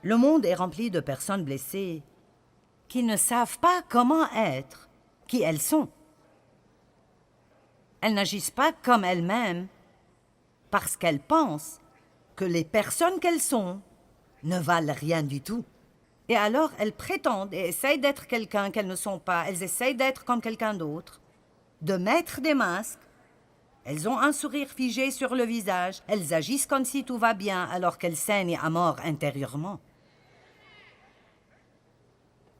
Le monde est rempli de personnes blessées qui ne savent pas comment être qui elles sont. Elles n'agissent pas comme elles-mêmes parce qu'elles pensent que les personnes qu'elles sont ne valent rien du tout. Et alors, elles prétendent et essayent d'être quelqu'un qu'elles ne sont pas. Elles essayent d'être comme quelqu'un d'autre, de mettre des masques. Elles ont un sourire figé sur le visage. Elles agissent comme si tout va bien alors qu'elles saignent à mort intérieurement.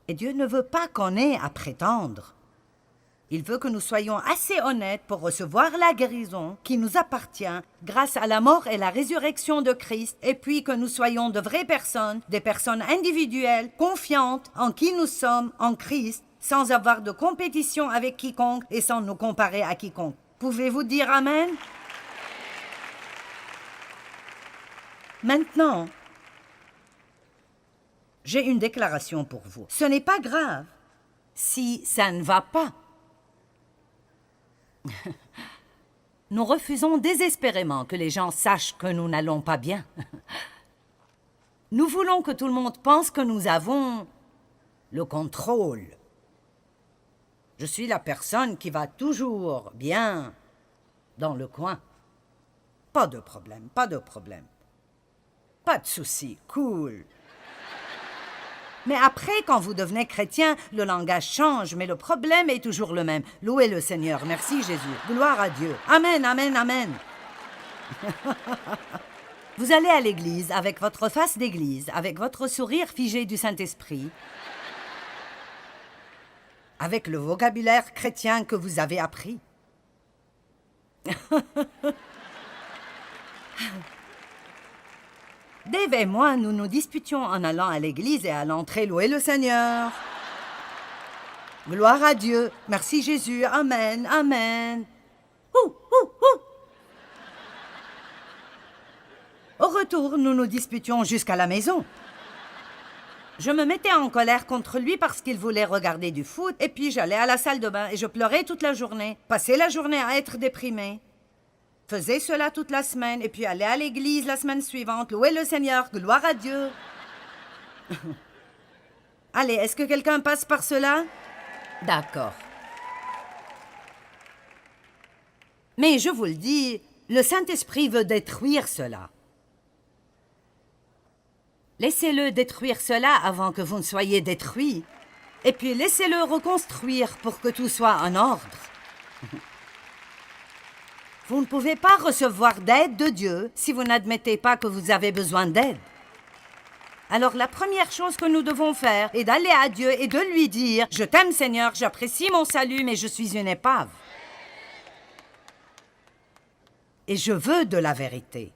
Et Dieu ne veut pas qu'on ait à prétendre. Il veut que nous soyons assez honnêtes pour recevoir la guérison qui nous appartient grâce à la mort et la résurrection de Christ, et puis que nous soyons de vraies personnes, des personnes individuelles, confiantes en qui nous sommes en Christ, sans avoir de compétition avec quiconque et sans nous comparer à quiconque. Pouvez-vous dire Amen? Maintenant, j'ai une déclaration pour vous. Ce n'est pas grave si ça ne va pas. Nous refusons désespérément que les gens sachent que nous n'allons pas bien. Nous voulons que tout le monde pense que nous avons le contrôle. Je suis la personne qui va toujours bien dans le coin. Pas de problème, pas de problème. Pas de souci, cool. Mais après, quand vous devenez chrétien, le langage change, mais le problème est toujours le même. Louez le Seigneur. Merci Jésus. Gloire à Dieu. Amen, amen, amen. Vous allez à l'église avec votre face d'église, avec votre sourire figé du Saint-Esprit, avec le vocabulaire chrétien que vous avez appris. Dave et moi, nous nous disputions en allant à l'église et à l'entrée louer le Seigneur. Gloire à Dieu. Merci Jésus. Amen, amen. Ouh, ouh, ouh. Au retour, nous nous disputions jusqu'à la maison. Je me mettais en colère contre lui parce qu'il voulait regarder du foot, et puis j'allais à la salle de bain et je pleurais toute la journée. Passais la journée à être déprimée. Faisais cela toute la semaine, et puis allais à l'église la semaine suivante, louer le Seigneur, gloire à Dieu. Allez, est-ce que quelqu'un passe par cela? D'accord. Mais je vous le dis, le Saint-Esprit veut détruire cela. Laissez-le détruire cela avant que vous ne soyez détruits. Et puis laissez-le reconstruire pour que tout soit en ordre. Vous ne pouvez pas recevoir d'aide de Dieu si vous n'admettez pas que vous avez besoin d'aide. Alors la première chose que nous devons faire est d'aller à Dieu et de lui dire « Je t'aime Seigneur, j'apprécie mon salut, mais je suis une épave. Et je veux de la vérité.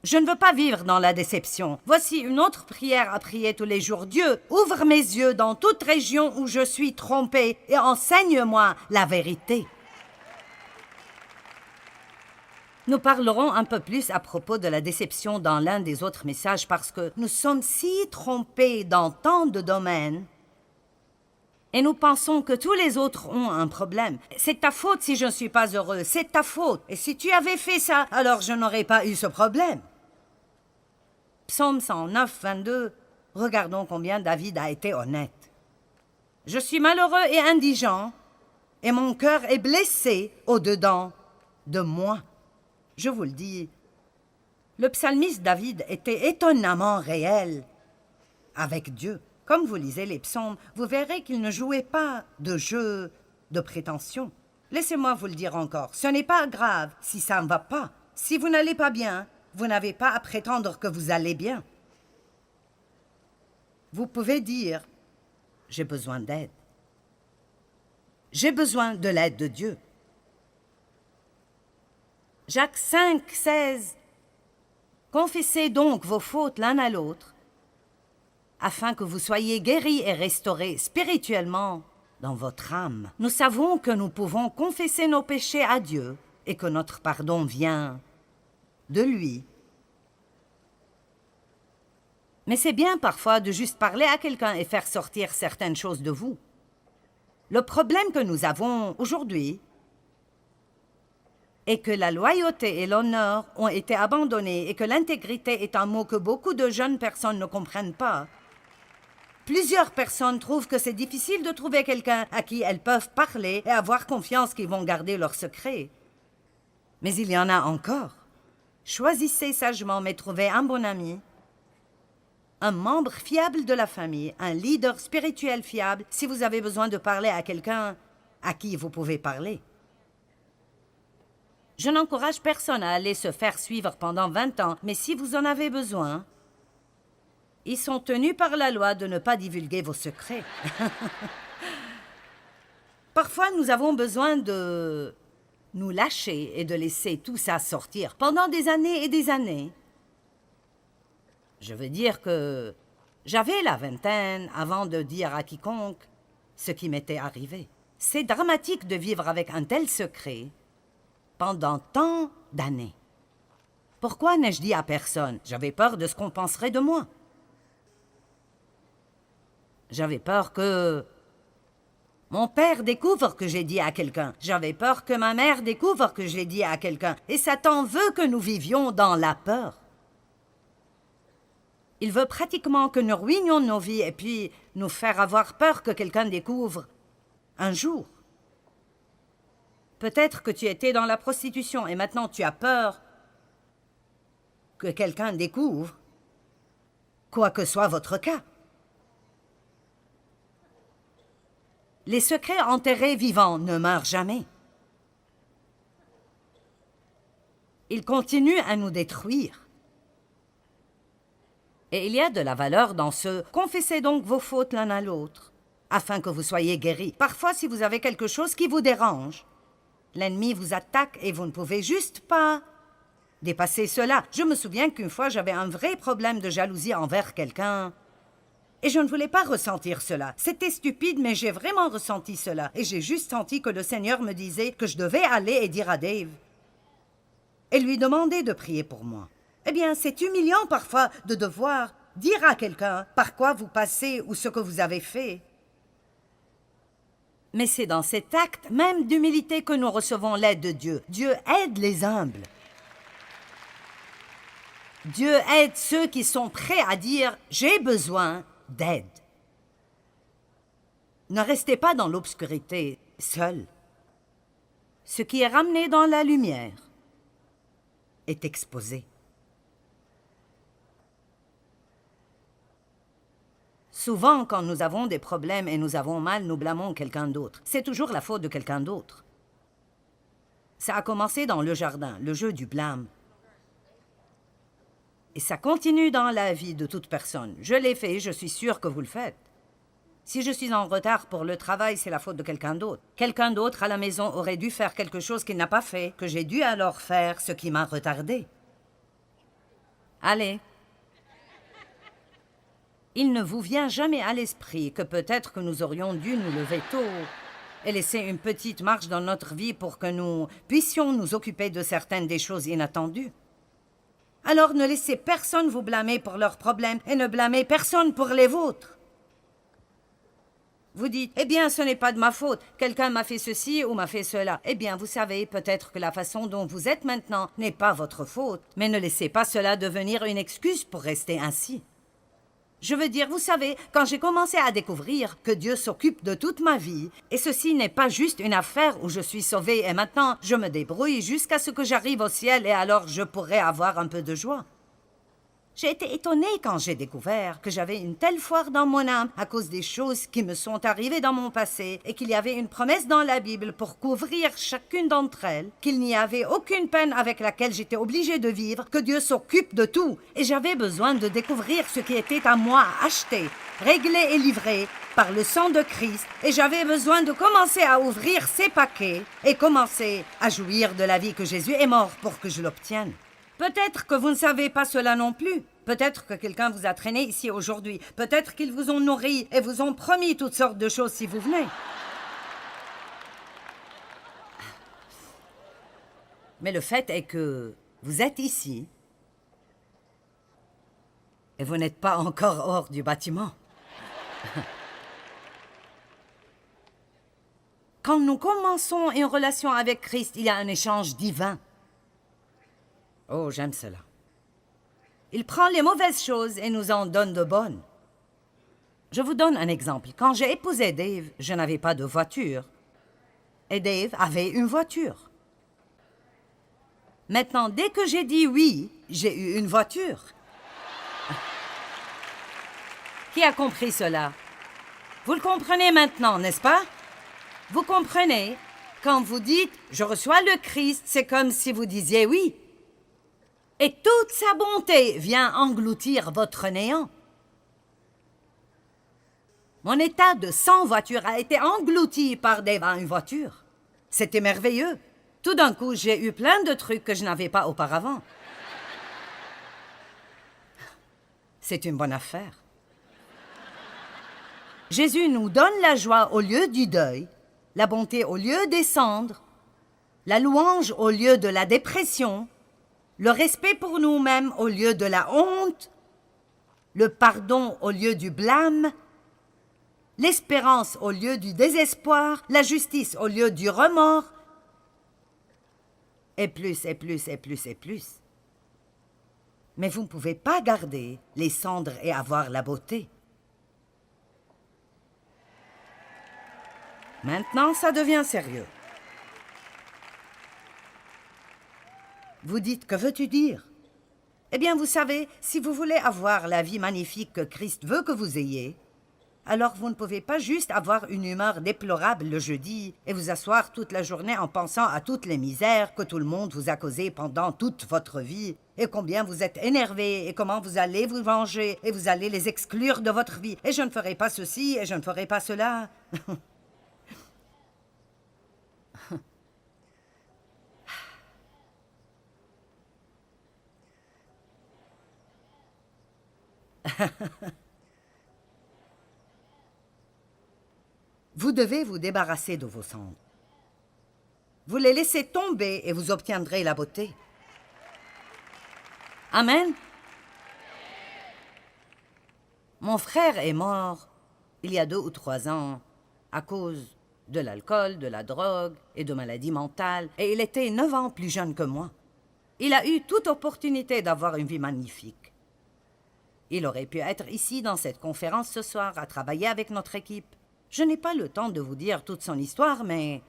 Je ne veux pas vivre dans la déception. Voici une autre prière à prier tous les jours. Dieu, ouvre mes yeux dans toute région où je suis trompé et enseigne-moi la vérité. » Nous parlerons un peu plus à propos de la déception dans l'un des autres messages parce que nous sommes si trompés dans tant de domaines et nous pensons que tous les autres ont un problème. C'est ta faute si je ne suis pas heureux, c'est ta faute. Et si tu avais fait ça, alors je n'aurais pas eu ce problème. Psaume 109, 22, regardons combien David a été honnête. Je suis malheureux et indigent et mon cœur est blessé au-dedans de moi. Je vous le dis, le psalmiste David était étonnamment réel avec Dieu. Comme vous lisez les psaumes, vous verrez qu'il ne jouait pas de jeu de prétention. Laissez-moi vous le dire encore, ce n'est pas grave si ça ne va pas. Si vous n'allez pas bien, vous n'avez pas à prétendre que vous allez bien. Vous pouvez dire, j'ai besoin d'aide. J'ai besoin de l'aide de Dieu. Jacques 5, 16. Confessez donc vos fautes l'un à l'autre, afin que vous soyez guéris et restaurés spirituellement dans votre âme. Nous savons que nous pouvons confesser nos péchés à Dieu et que notre pardon vient de lui. Mais c'est bien parfois de juste parler à quelqu'un et faire sortir certaines choses de vous. Le problème que nous avons aujourd'hui, et que la loyauté et l'honneur ont été abandonnés et que l'intégrité est un mot que beaucoup de jeunes personnes ne comprennent pas, plusieurs personnes trouvent que c'est difficile de trouver quelqu'un à qui elles peuvent parler et avoir confiance qu'ils vont garder leur secret. Mais il y en a encore. Choisissez sagement, mais trouvez un bon ami, un membre fiable de la famille, un leader spirituel fiable si vous avez besoin de parler à quelqu'un à qui vous pouvez parler. Je n'encourage personne à aller se faire suivre pendant 20 ans, mais si vous en avez besoin, ils sont tenus par la loi de ne pas divulguer vos secrets. Parfois, nous avons besoin de nous lâcher et de laisser tout ça sortir pendant des années et des années. Je veux dire que j'avais la vingtaine avant de dire à quiconque ce qui m'était arrivé. C'est dramatique de vivre avec un tel secret pendant tant d'années. Pourquoi n'ai-je dit à personne? J'avais peur de ce qu'on penserait de moi. J'avais peur que mon père découvre que j'ai dit à quelqu'un. J'avais peur que ma mère découvre que j'ai dit à quelqu'un. Et Satan veut que nous vivions dans la peur. Il veut pratiquement que nous ruinions nos vies et puis nous faire avoir peur que quelqu'un découvre un jour. Peut-être que tu étais dans la prostitution et maintenant tu as peur que quelqu'un découvre, quoi que soit votre cas. Les secrets enterrés vivants ne meurent jamais. Ils continuent à nous détruire. Et il y a de la valeur dans ce « confessez donc vos fautes l'un à l'autre » afin que vous soyez guéris. Parfois, si vous avez quelque chose qui vous dérange, l'ennemi vous attaque et vous ne pouvez juste pas dépasser cela. Je me souviens qu'une fois, j'avais un vrai problème de jalousie envers quelqu'un. Et je ne voulais pas ressentir cela. C'était stupide, mais j'ai vraiment ressenti cela. Et j'ai juste senti que le Seigneur me disait que je devais aller et dire à Dave et lui demander de prier pour moi. Eh bien, c'est humiliant parfois de devoir dire à quelqu'un par quoi vous passez ou ce que vous avez fait. Mais c'est dans cet acte même d'humilité que nous recevons l'aide de Dieu. Dieu aide les humbles. Dieu aide ceux qui sont prêts à dire « j'ai besoin d'aide ». Ne restez pas dans l'obscurité, seul. Ce qui est ramené dans la lumière est exposé. Souvent, quand nous avons des problèmes et nous avons mal, nous blâmons quelqu'un d'autre. C'est toujours la faute de quelqu'un d'autre. Ça a commencé dans le jardin, le jeu du blâme. Et ça continue dans la vie de toute personne. Je l'ai fait, je suis sûre que vous le faites. Si je suis en retard pour le travail, c'est la faute de quelqu'un d'autre. Quelqu'un d'autre à la maison aurait dû faire quelque chose qu'il n'a pas fait, que j'ai dû alors faire ce qui m'a retardé. Allez. Il ne vous vient jamais à l'esprit que peut-être que nous aurions dû nous lever tôt et laisser une petite marche dans notre vie pour que nous puissions nous occuper de certaines des choses inattendues. Alors ne laissez personne vous blâmer pour leurs problèmes et ne blâmez personne pour les vôtres. Vous dites, eh bien, ce n'est pas de ma faute, quelqu'un m'a fait ceci ou m'a fait cela. Eh bien, vous savez, peut-être que la façon dont vous êtes maintenant n'est pas votre faute, mais ne laissez pas cela devenir une excuse pour rester ainsi. Je veux dire, vous savez, quand j'ai commencé à découvrir que Dieu s'occupe de toute ma vie, et ceci n'est pas juste une affaire où je suis sauvée et maintenant je me débrouille jusqu'à ce que j'arrive au ciel et alors je pourrai avoir un peu de joie. J'ai été étonnée quand j'ai découvert que j'avais une telle foi dans mon âme à cause des choses qui me sont arrivées dans mon passé et qu'il y avait une promesse dans la Bible pour couvrir chacune d'entre elles, qu'il n'y avait aucune peine avec laquelle j'étais obligée de vivre, que Dieu s'occupe de tout. Et j'avais besoin de découvrir ce qui était à moi à acheter, réglé et livré par le sang de Christ. Et j'avais besoin de commencer à ouvrir ces paquets et commencer à jouir de la vie que Jésus est mort pour que je l'obtienne. Peut-être que vous ne savez pas cela non plus. Peut-être que quelqu'un vous a traîné ici aujourd'hui. Peut-être qu'ils vous ont nourri et vous ont promis toutes sortes de choses si vous venez. Mais le fait est que vous êtes ici et vous n'êtes pas encore hors du bâtiment. Quand nous commençons une relation avec Christ, il y a un échange divin. Oh, j'aime cela. Il prend les mauvaises choses et nous en donne de bonnes. Je vous donne un exemple. Quand j'ai épousé Dave, je n'avais pas de voiture. Et Dave avait une voiture. Maintenant, dès que j'ai dit oui, j'ai eu une voiture. Qui a compris cela? Vous le comprenez maintenant, n'est-ce pas? Vous comprenez? Quand vous dites « Je reçois le Christ », c'est comme si vous disiez oui. Et toute sa bonté vient engloutir votre néant. Mon état de sans voiture a été englouti par une voiture. C'était merveilleux. Tout d'un coup, j'ai eu plein de trucs que je n'avais pas auparavant. C'est une bonne affaire. Jésus nous donne la joie au lieu du deuil, la bonté au lieu des cendres, la louange au lieu de la dépression, le respect pour nous-mêmes au lieu de la honte, le pardon au lieu du blâme, l'espérance au lieu du désespoir, la justice au lieu du remords, et plus, et plus, et plus, et plus. Mais vous ne pouvez pas garder les cendres et avoir la beauté. Maintenant, ça devient sérieux. Vous dites, que veux-tu dire? Eh bien, vous savez, si vous voulez avoir la vie magnifique que Christ veut que vous ayez, alors vous ne pouvez pas juste avoir une humeur déplorable le jeudi et vous asseoir toute la journée en pensant à toutes les misères que tout le monde vous a causées pendant toute votre vie, et combien vous êtes énervé, et comment vous allez vous venger, et vous allez les exclure de votre vie, et je ne ferai pas ceci, et je ne ferai pas cela. Vous devez vous débarrasser de vos cendres. Vous les laissez tomber et vous obtiendrez la beauté. Amen. Mon frère est mort il y a 2 ou 3 ans à cause de l'alcool, de la drogue et de maladies mentales, et il était 9 ans plus jeune que moi. Il a eu toute opportunité d'avoir une vie magnifique. Il aurait pu être ici dans cette conférence ce soir à travailler avec notre équipe. Je n'ai pas le temps de vous dire toute son histoire, mais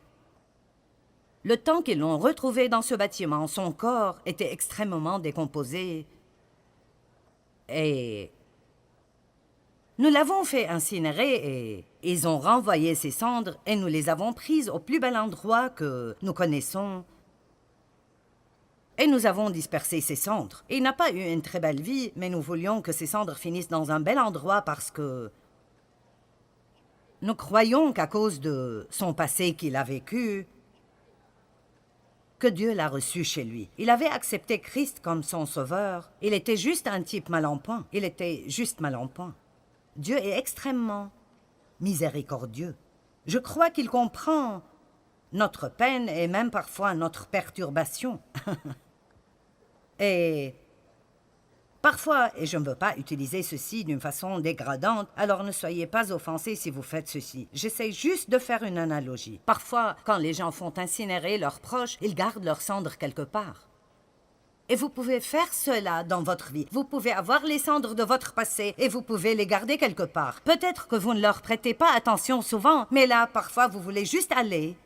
le temps qu'ils l'ont retrouvé dans ce bâtiment, son corps était extrêmement décomposé. Et nous l'avons fait incinérer et ils ont renvoyé ses cendres et nous les avons prises au plus bel endroit que nous connaissons. Et nous avons dispersé ses cendres. Il n'a pas eu une très belle vie, mais nous voulions que ses cendres finissent dans un bel endroit parce que nous croyons qu'à cause de son passé qu'il a vécu, que Dieu l'a reçu chez lui. Il avait accepté Christ comme son sauveur. Il était juste un type mal en point. Il était juste mal en point. Dieu est extrêmement miséricordieux. Je crois qu'il comprend notre peine et même parfois notre perturbation. Et parfois, et je ne veux pas utiliser ceci d'une façon dégradante, alors ne soyez pas offensés si vous faites ceci. J'essaie juste de faire une analogie. Parfois, quand les gens font incinérer leurs proches, ils gardent leurs cendres quelque part. Et vous pouvez faire cela dans votre vie. Vous pouvez avoir les cendres de votre passé et vous pouvez les garder quelque part. Peut-être que vous ne leur prêtez pas attention souvent, mais là, parfois, vous voulez juste aller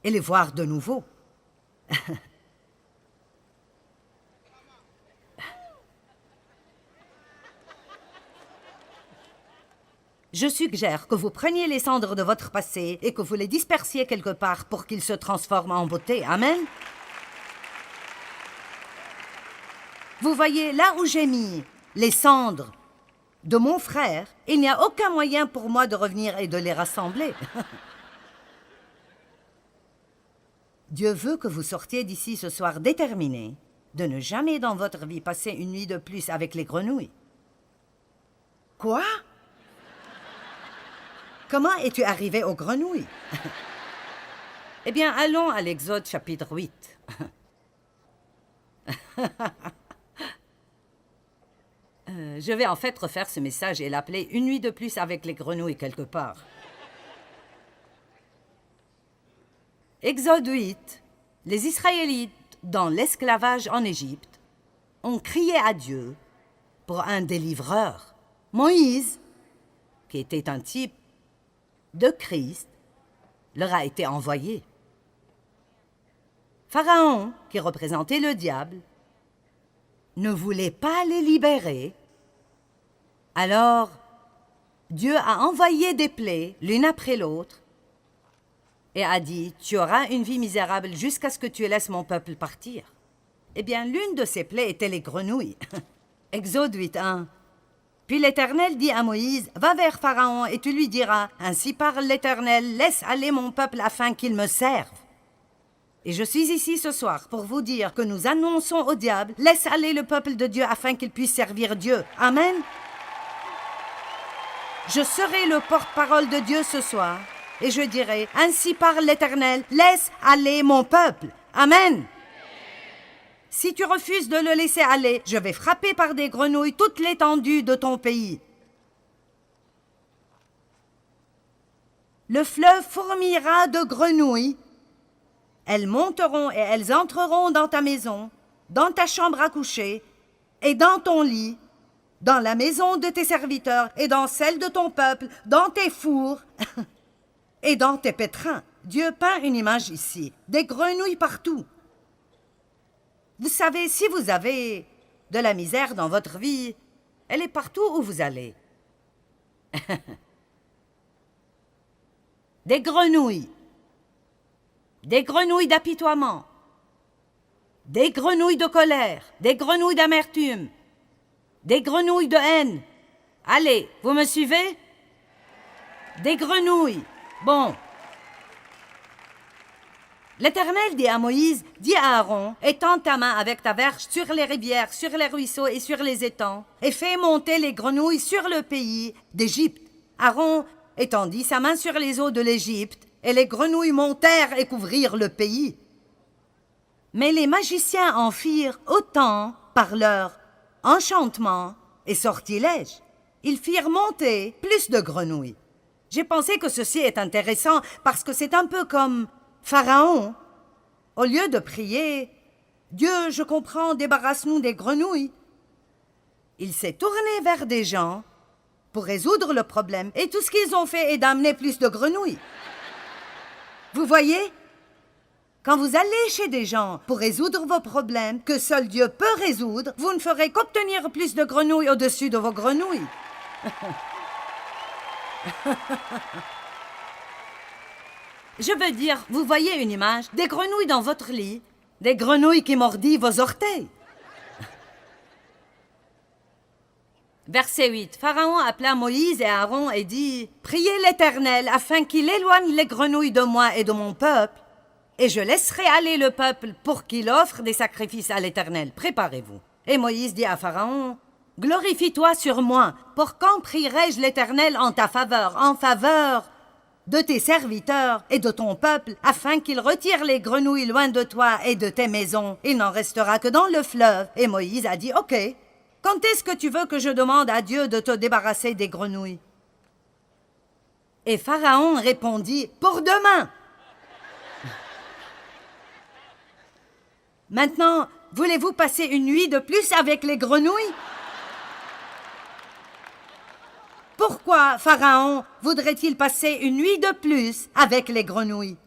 et les voir de nouveau. Je suggère que vous preniez les cendres de votre passé et que vous les dispersiez quelque part pour qu'ils se transforment en beauté. Amen? Vous voyez, là où j'ai mis les cendres de mon frère, il n'y a aucun moyen pour moi de revenir et de les rassembler. Dieu veut que vous sortiez d'ici ce soir déterminé de ne jamais dans votre vie passer une nuit de plus avec les grenouilles. Quoi? Comment es-tu arrivé aux grenouilles? Eh bien, allons à l'Exode chapitre 8. Je vais en fait refaire ce message et l'appeler « Une nuit de plus avec les grenouilles quelque part ». Exode 8. Les Israélites, dans l'esclavage en Égypte, ont crié à Dieu pour un délivreur. Moïse, qui était un type de Christ, leur a été envoyé. Pharaon, qui représentait le diable, ne voulait pas les libérer. Alors, Dieu a envoyé des plaies l'une après l'autre et a dit « Tu auras une vie misérable jusqu'à ce que tu laisses mon peuple partir. » Eh bien, l'une de ces plaies était les grenouilles. Exode 8:1. Puis l'Éternel dit à Moïse, « Va vers Pharaon et tu lui diras, ainsi parle l'Éternel, laisse aller mon peuple afin qu'il me serve. » Et je suis ici ce soir pour vous dire que nous annonçons au diable, laisse aller le peuple de Dieu afin qu'il puisse servir Dieu. Amen. Je serai le porte-parole de Dieu ce soir et je dirai, ainsi parle l'Éternel, laisse aller mon peuple. Amen. Si tu refuses de le laisser aller, je vais frapper par des grenouilles toute l'étendue de ton pays. Le fleuve fourmillera de grenouilles. Elles monteront et elles entreront dans ta maison, dans ta chambre à coucher et dans ton lit, dans la maison de tes serviteurs et dans celle de ton peuple, dans tes fours et dans tes pétrins. Dieu peint une image ici, des grenouilles partout. Vous savez, si vous avez de la misère dans votre vie, elle est partout où vous allez. Des grenouilles d'apitoiement, des grenouilles de colère, des grenouilles d'amertume, des grenouilles de haine. Allez, vous me suivez? Des grenouilles. Bon. L'Éternel dit à Moïse, dis à Aaron, étends ta main avec ta verge sur les rivières, sur les ruisseaux et sur les étangs, et fais monter les grenouilles sur le pays d'Égypte. Aaron étendit sa main sur les eaux de l'Égypte, et les grenouilles montèrent et couvrirent le pays. Mais les magiciens en firent autant par leur enchantement et sortilège. Ils firent monter plus de grenouilles. J'ai pensé que ceci est intéressant parce que c'est un peu comme Pharaon. Au lieu de prier « Dieu, je comprends, débarrasse-nous des grenouilles », il s'est tourné vers des gens pour résoudre le problème et tout ce qu'ils ont fait est d'amener plus de grenouilles. Vous voyez? Quand vous allez chez des gens pour résoudre vos problèmes que seul Dieu peut résoudre, vous ne ferez qu'obtenir plus de grenouilles au-dessus de vos grenouilles. Je veux dire, vous voyez une image, des grenouilles dans votre lit, des grenouilles qui mordillent vos orteils. Verset 8. Pharaon appela Moïse et Aaron et dit, « Priez l'Éternel afin qu'il éloigne les grenouilles de moi et de mon peuple, et je laisserai aller le peuple pour qu'il offre des sacrifices à l'Éternel. Préparez-vous. » Et Moïse dit à Pharaon, « Glorifie-toi sur moi. Pour quand prierai-je l'Éternel en ta faveur, en faveur de tes serviteurs et de ton peuple, afin qu'il retire les grenouilles loin de toi et de tes maisons? Il n'en restera que dans le fleuve. » Et Moïse a dit, « Ok. Quand est-ce que tu veux que je demande à Dieu de te débarrasser des grenouilles? » Et Pharaon répondit, « Pour demain. » Maintenant, voulez-vous passer une nuit de plus avec les grenouilles? Pourquoi Pharaon voudrait-il passer une nuit de plus avec les grenouilles?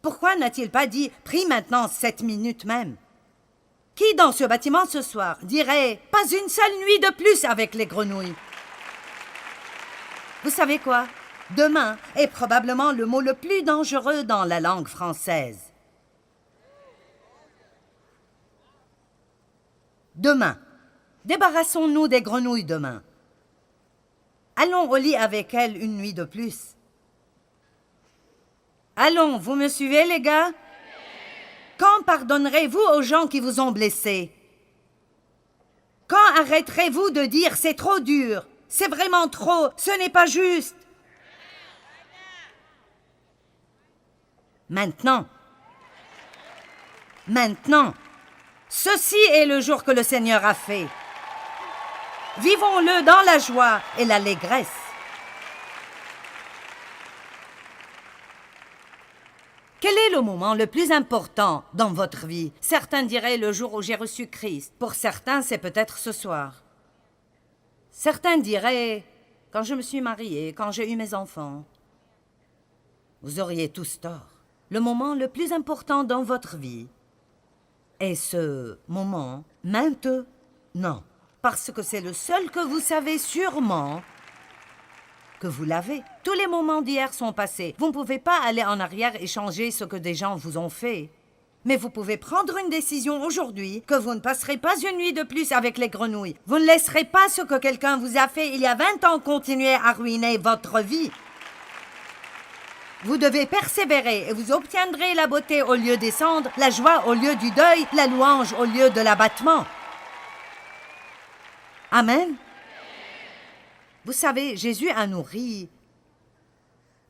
Pourquoi n'a-t-il pas dit « Prie maintenant 7 minutes même » ? Qui dans ce bâtiment ce soir dirait « Pas une seule nuit de plus avec les grenouilles » ? Vous savez quoi? Demain est probablement le mot le plus dangereux dans la langue française. Demain. Débarrassons-nous des grenouilles demain. Allons au lit avec elles une nuit de plus. Allons, vous me suivez les gars? Quand pardonnerez-vous aux gens qui vous ont blessés? Quand arrêterez-vous de dire « c'est trop dur, c'est vraiment trop, ce n'est pas juste » ? Maintenant. Maintenant. Ceci est le jour que le Seigneur a fait. Vivons-le dans la joie et l'allégresse. Quel est le moment le plus important dans votre vie? Certains diraient le jour où j'ai reçu Christ. Pour certains, c'est peut-être ce soir. Certains diraient quand je me suis mariée, quand j'ai eu mes enfants. Vous auriez tous tort. Le moment le plus important dans votre vie est ce moment maintenant. Parce que c'est le seul que vous savez sûrement que vous l'avez. Tous les moments d'hier sont passés. Vous ne pouvez pas aller en arrière et changer ce que des gens vous ont fait. Mais vous pouvez prendre une décision aujourd'hui que vous ne passerez pas une nuit de plus avec les grenouilles. Vous ne laisserez pas ce que quelqu'un vous a fait il y a 20 ans continuer à ruiner votre vie. Vous devez persévérer et vous obtiendrez la beauté au lieu des cendres, la joie au lieu du deuil, la louange au lieu de l'abattement. Amen. Vous savez, Jésus a nourri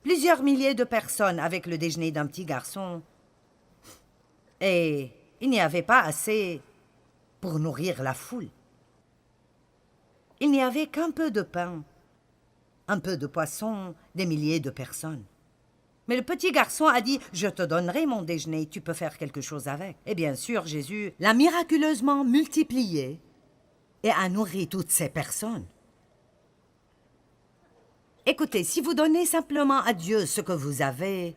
plusieurs milliers de personnes avec le déjeuner d'un petit garçon. Et il n'y avait pas assez pour nourrir la foule. Il n'y avait qu'un peu de pain, un peu de poisson, des milliers de personnes. Mais le petit garçon a dit « Je te donnerai mon déjeuner, tu peux faire quelque chose avec. » Et bien sûr, Jésus l'a miraculeusement multiplié et a nourri toutes ces personnes. Écoutez, si vous donnez simplement à Dieu ce que vous avez,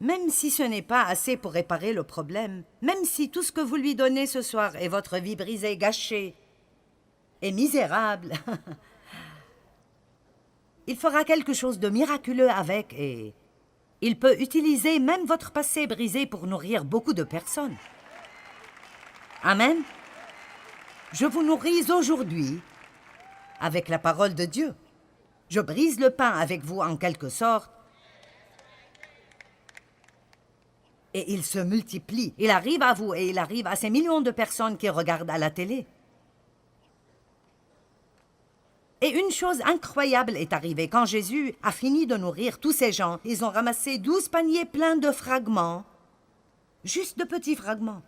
même si ce n'est pas assez pour réparer le problème, même si tout ce que vous lui donnez ce soir est votre vie brisée, gâchée et misérable, il fera quelque chose de miraculeux avec et il peut utiliser même votre passé brisé pour nourrir beaucoup de personnes. Amen. Je vous nourris aujourd'hui avec la parole de Dieu. Je brise le pain avec vous en quelque sorte. Et il se multiplie. Il arrive à vous et il arrive à ces millions de personnes qui regardent à la télé. Et une chose incroyable est arrivée. Quand Jésus a fini de nourrir tous ces gens, ils ont ramassé 12 paniers pleins de fragments. Juste de petits fragments.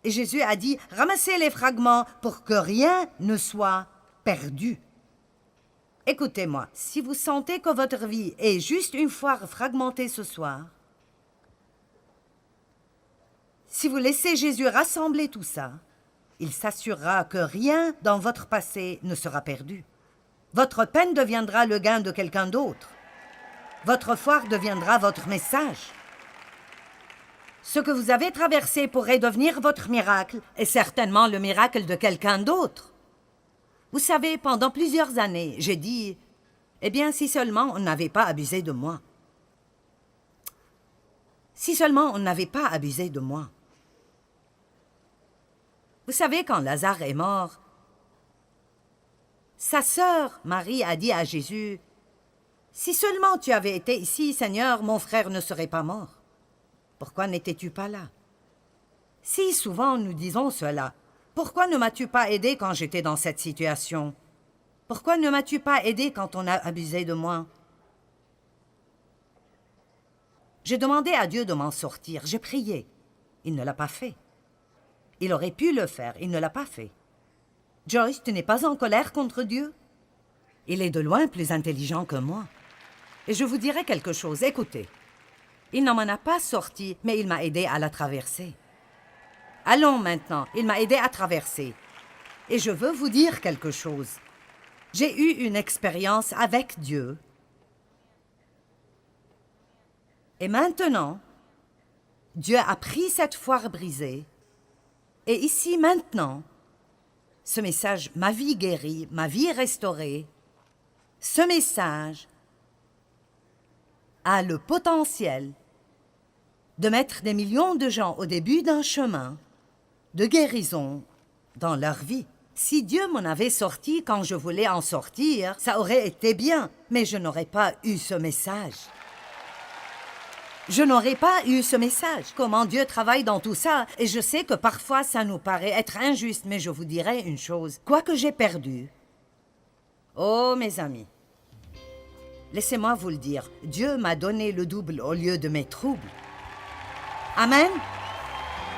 Et Jésus a dit, ramassez les fragments pour que rien ne soit perdu. Écoutez-moi, si vous sentez que votre vie est juste une foire fragmentée ce soir, si vous laissez Jésus rassembler tout ça, il s'assurera que rien dans votre passé ne sera perdu. Votre peine deviendra le gain de quelqu'un d'autre. Votre foire deviendra votre message. Ce que vous avez traversé pourrait devenir votre miracle et certainement le miracle de quelqu'un d'autre. Vous savez, pendant plusieurs années, j'ai dit, eh bien, si seulement on n'avait pas abusé de moi. Si seulement on n'avait pas abusé de moi. Vous savez, quand Lazare est mort, sa sœur Marie a dit à Jésus, « Si seulement tu avais été ici, Seigneur, mon frère ne serait pas mort. Pourquoi n'étais-tu pas là? » Si souvent nous disons cela, « Pourquoi ne m'as-tu pas aidé quand j'étais dans cette situation? Pourquoi ne m'as-tu pas aidé quand on a abusé de moi? » J'ai demandé à Dieu de m'en sortir, j'ai prié. Il ne l'a pas fait. Il aurait pu le faire, il ne l'a pas fait. Joyce, tu n'es pas en colère contre Dieu? Il est de loin plus intelligent que moi. Et je vous dirai quelque chose, écoutez. Il n'en m'en a pas sorti, mais il m'a aidé à la traverser. Allons maintenant, il m'a aidé à traverser. Et je veux vous dire quelque chose. J'ai eu une expérience avec Dieu. Et maintenant, Dieu a pris cette foire brisée. Et ici, maintenant, ce message, ma vie guérie, ma vie restaurée, ce message a le potentiel de mettre des millions de gens au début d'un chemin de guérison dans leur vie. Si Dieu m'en avait sorti quand je voulais en sortir, ça aurait été bien, mais je n'aurais pas eu ce message. Je n'aurais pas eu ce message. Comment Dieu travaille dans tout ça. Et je sais que parfois ça nous paraît être injuste, mais je vous dirai une chose. Quoi que j'ai perdu, oh mes amis, laissez-moi vous le dire, Dieu m'a donné le double au lieu de mes troubles. Amen.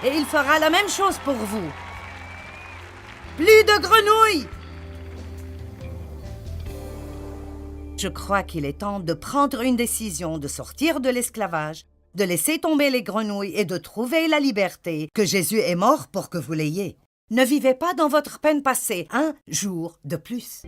Et il fera la même chose pour vous. Plus de grenouilles! Je crois qu'il est temps de prendre une décision, de sortir de l'esclavage, de laisser tomber les grenouilles et de trouver la liberté que Jésus est mort pour que vous l'ayez. Ne vivez pas dans votre peine passée un jour de plus.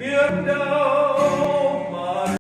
Biết Judah.